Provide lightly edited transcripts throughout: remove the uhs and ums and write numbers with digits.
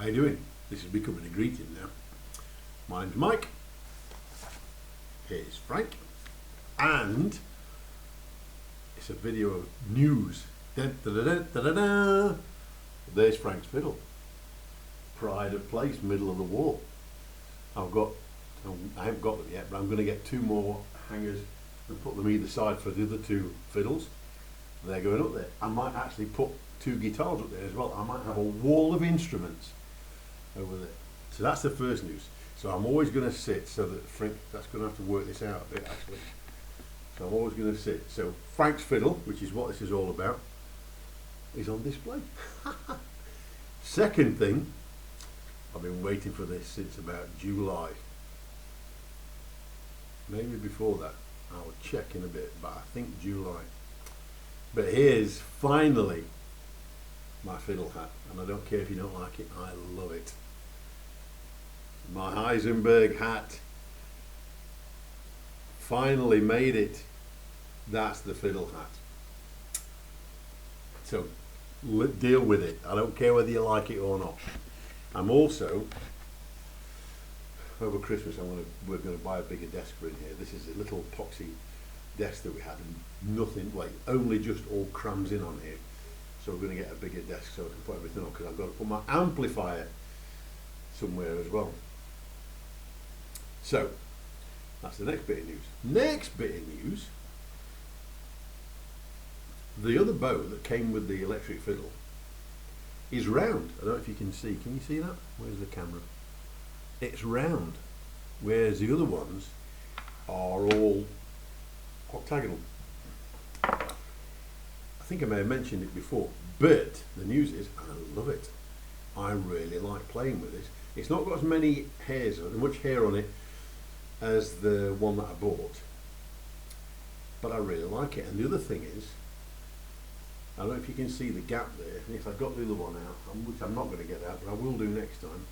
How you doing? This is becoming a greeting now. My name's Mike. Here's Frank. And it's a video of news. Dun, da, da, da, da, da, da. There's Frank's fiddle. Pride of place, middle of the wall. I haven't got them yet, but I'm going to get two more hangers and put them either side for the other two fiddles. They're going up there. I might actually put two guitars up there as well. I might have a wall of instruments over there. So that's the first news. So I'm always going to sit so that Frank, that's going to have to work this out a bit actually. So I'm always going to sit. So Frank's fiddle, which is what this is all about, is on display. Second thing, I've been waiting for this since about July. Maybe before that. I'll check in a bit, but I think July. But here's finally my fiddle hat, and I don't care if you don't like it, I love it. My Heisenberg hat finally made it. That's the fiddle hat. So deal with it. I don't care whether you like it or not. I'm also, over Christmas, we're going to buy a bigger desk for in here. This is a little epoxy desk that we had, and nothing, like only just all crams in on here. So we're going to get a bigger desk so I can put everything on, because I've got to put my amplifier somewhere as well. So that's the next bit of news. Next bit of news, the other bow that came with the electric fiddle is round. I don't know if you can see. Can you see that? Where's the camera? It's round, whereas the other ones are all octagonal. I think I may have mentioned it before, but the news is I love it. I really like playing with this. It's not got as many hairs, much hair on it as the one that I bought, but I really like it. And the other thing is, I don't know if you can see the gap there, and if I got the other one out, which I'm not going to get out, but I will do next time,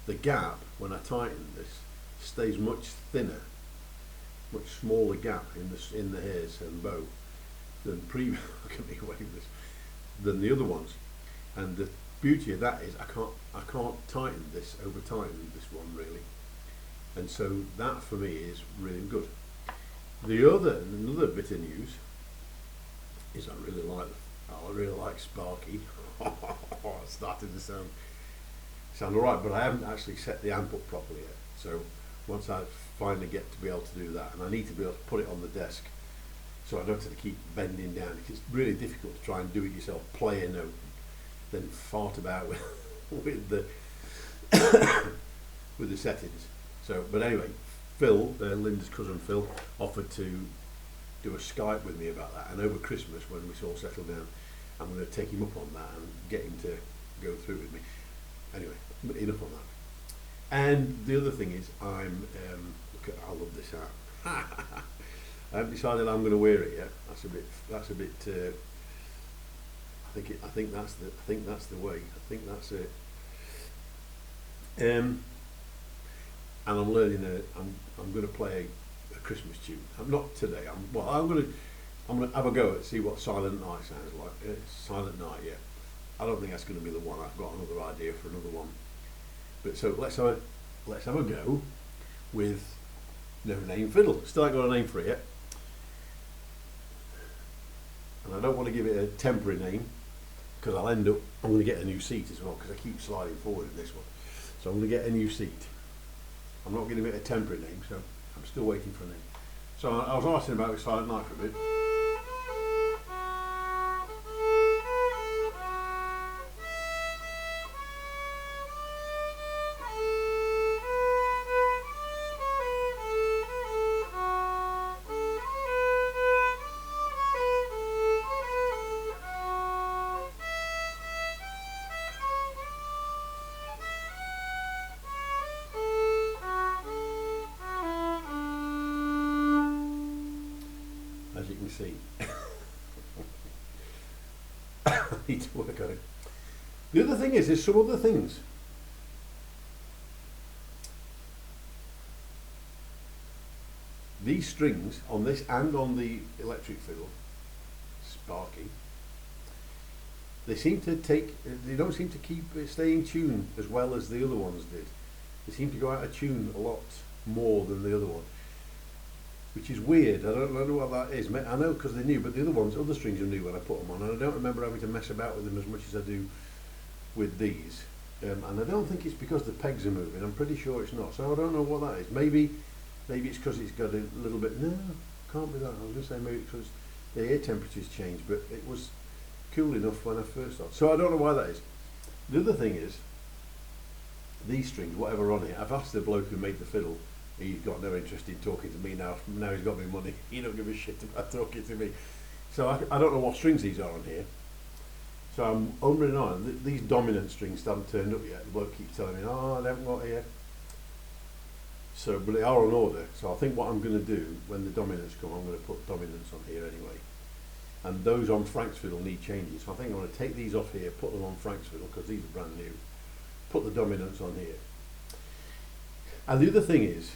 the gap, when I tighten this, stays much thinner, much smaller gap in the hairs and bow than than the other ones. And the beauty of that is I can't tighten this, over tighten this one really. And so that for me is really good. Another bit of news is I really like Sparky. It's starting to sound alright, but I haven't actually set the amp up properly yet. So once I finally get to be able to do that, and I need to be able to put it on the desk so I don't have to keep bending down, because it's really difficult to try and do it yourself, play a note, then fart about with the with the settings. So, but anyway, Phil, Linda's cousin Phil, offered to do a Skype with me about that, and over Christmas when we all settle down, I'm going to take him up on that and get him to go through with me. Anyway, enough on that. And the other thing is, I love this hat. I haven't decided I'm going to wear it yet. That's a bit. I think that's the way. I think that's it. And I'm learning. I'm going to play a Christmas tune. I'm not today. I'm going to have a go at see what Silent Night sounds like. Silent Night, yeah. I don't think that's going to be the one. I've got another idea for another one. But so let's have a go with No Name Fiddle. Still haven't got a name for it yet. And I don't want to give it a temporary name, because I'm going to get a new seat as well, because I keep sliding forward in this one. So I'm going to get a new seat. I'm not going to give it a temporary name, so I'm still waiting for a name. So I was asking about Silent Night for a bit. As you can see. I need to work on it. The other thing is, there's some other things. These strings on this and on the electric fiddle, Sparky, they seem to take, they don't seem to keep stay in tune as well as the other ones did. They seem to go out of tune a lot more than the other one, which is weird. I don't know what that is. I know because they're new, but the other strings are new when I put them on, and I don't remember having to mess about with them as much as I do with these. And I don't think it's because the pegs are moving. I'm pretty sure it's not. So I don't know what that is. Maybe it's because it's got a little bit. No, can't be that. I was going to say maybe because the air temperature's changed, but it was cool enough when I first started. So I don't know why that is. The other thing is, these strings, whatever on it, I've asked the bloke who made the fiddle. He's got no interest in talking to me now. Now he's got me money. He don't give a shit about talking to me. So I don't know what strings these are on here. So I'm umming on. These dominant strings haven't turned up yet. The bloke keeps telling me, oh, they haven't got here. So, but they are on order. So I think what I'm going to do when the dominants come, I'm going to put dominants on here anyway. And those on Frank's fiddle need changing. So I think I'm going to take these off here, put them on Frank's fiddle because these are brand new. Put the dominants on here. And the other thing is,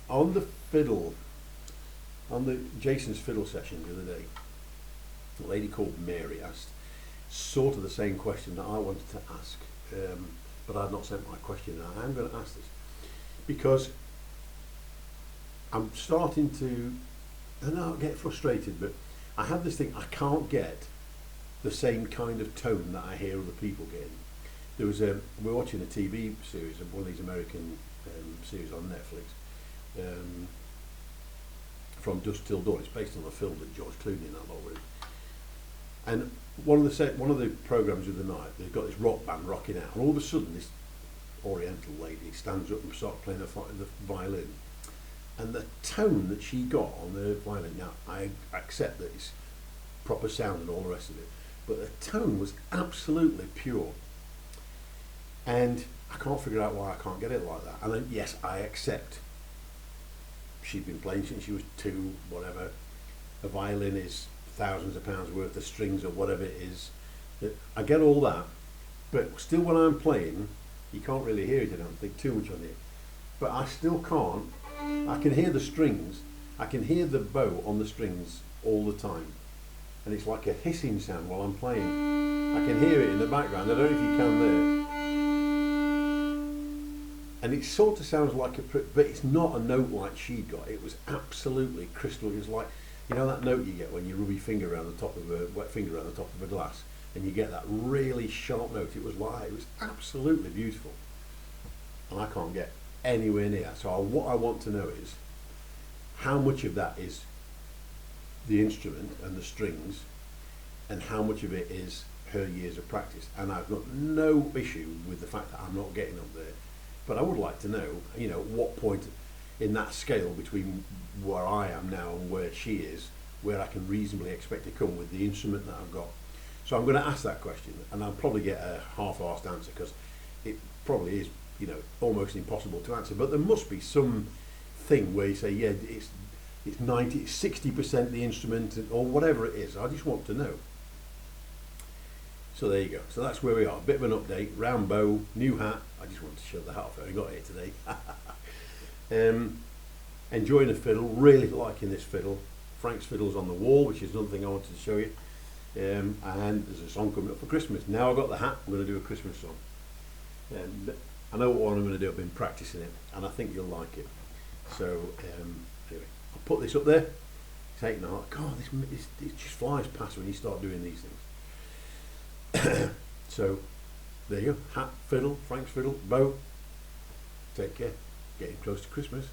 on the fiddle, on the Jason's fiddle session the other day, a lady called Mary asked sort of the same question that I wanted to ask, but I've not sent my question, and I'm going to ask this because I'm starting to, and I'll get frustrated, but I have this thing, I can't get the same kind of tone that I hear other people getting. There was we're watching a TV series, one of these American series on Netflix, From Dusk Till Dawn. It's based on a film that George Clooney and that lot were in. And one of the programs of the night, they've got this rock band rocking out, and all of a sudden this Oriental lady stands up and starts playing the violin. And the tone that she got on the violin, now I accept that it's proper sound and all the rest of it, but the tone was absolutely pure. And I can't figure out why I can't get it like that. And then, yes, I accept she'd been playing since she was 2, whatever. A violin is thousands of pounds worth of strings or whatever it is. I get all that, but still when I'm playing, you can't really hear it, I don't think, too much on it. But I still can't. I can hear the strings. I can hear the bow on the strings all the time. And it's like a hissing sound while I'm playing. I can hear it in the background. I don't know if you can there. And it sort of sounds like but it's not a note like she got. It was absolutely crystal. It was like, you know that note you get when you rub your finger around the top of a wet finger around the top of a glass, and you get that really sharp note. It was absolutely beautiful, and I can't get anywhere near. So what I want to know is how much of that is the instrument and the strings, and how much of it is her years of practice. And I've got no issue with the fact that I'm not getting up there. But I would like to know, what point in that scale between where I am now and where she is, where I can reasonably expect to come with the instrument that I've got. So I'm going to ask that question, and I'll probably get a half-arsed answer because it probably is, almost impossible to answer. But there must be some thing where you say, yeah, it's 60% the instrument or whatever it is. I just want to know. So there you go. So that's where we are. A bit of an update. Round bow, new hat. I just wanted to show the hat off. I got here today. Enjoying the fiddle. Really liking this fiddle. Frank's fiddle's on the wall, which is another thing I wanted to show you. And there's a song coming up for Christmas. Now I've got the hat, I'm going to do a Christmas song. I know what one I'm going to do. I've been practicing it, and I think you'll like it. So anyway, I'll put this up there. Take note. God, it just flies past when you start doing these things. So there you go. Hat, fiddle, Frank's fiddle, bow. Take care. Getting close to Christmas.